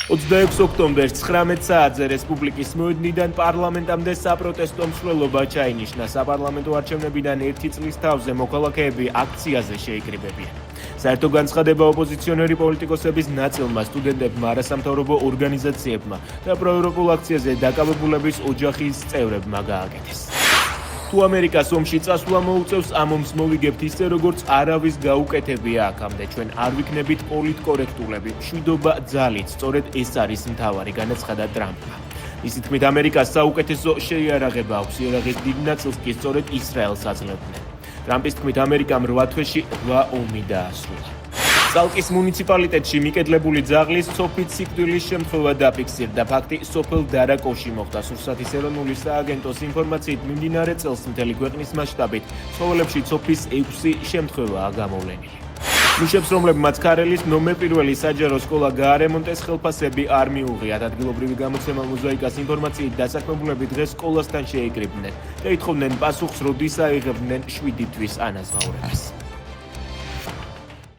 26 ოქტომბერს 19 საათზე რესპუბლიკის მოედნიდან პარლამენტამდე საპროტესტო მსვლელობა ჩაინიშნა. საპარლამენტო არჩევნებიდან 1 წლის თავზე მოქალაქეები აქციაზე შეიკრიბებიან. საერთო განცხადება ოპოზიციონერი პოლიტიკოსების ნაწილმა, სტუდენტებმა, არასამთავრობო ორგანიზაციებმა და პროევროპულ აქციაზე დაკავებულების ოჯახის წევრებმა გააკეთეს. თუ ამერიკას ომში წასვლა მოუწევს, ამ ომს მოვიგებთ ისე, როგორც არავის გაუკეთებია აქამდე. ჩვენ არ ვიქნებით პოლიტკორექტულები. მშვიდობა ძალით, სწორედ ეს არის მთავარი, განაცხადა ტრამპმა. მისი თქმით, ამერიკას საუკეთესო შეიარაღება აქვს, იარაღის დიდ ნაწილს კი სწორედ ისრაელს აძლევდნენ. ტრამპის თქმით, ამერიკამ 8 თვეში 8 ომი დაასრულა. სალკის მუნიციპალიტეტში მიკედლებული ძაღლის სოფით სიკვდილის შემთხვევა დაფიქსირდა. ფაქტი სოფელ დარაკოში მოხდა. სურსათის ეროვნული სააგენტოს ინფორმაციით, მიმდინარე წელს მთელი ქვეყნის მასშტაბით ცხოველებში სოფის 6 შემთხვევაა გამოვლენილი. მუშებს, რომლებმაც ქარელის ნომერ 1 საჯარო სკოლა გაარემონტეს, ხელფასები არ მიუღიათ. ადგილობრივი გამოცემა მოზაიკას ინფორმაციით, დასაქმებულები დღეს სკოლასთან შეიკრიბნენ და ითხოვდნენ პასუხს, როდის აიღებდნენ 7 თვის ანაზღაურებას.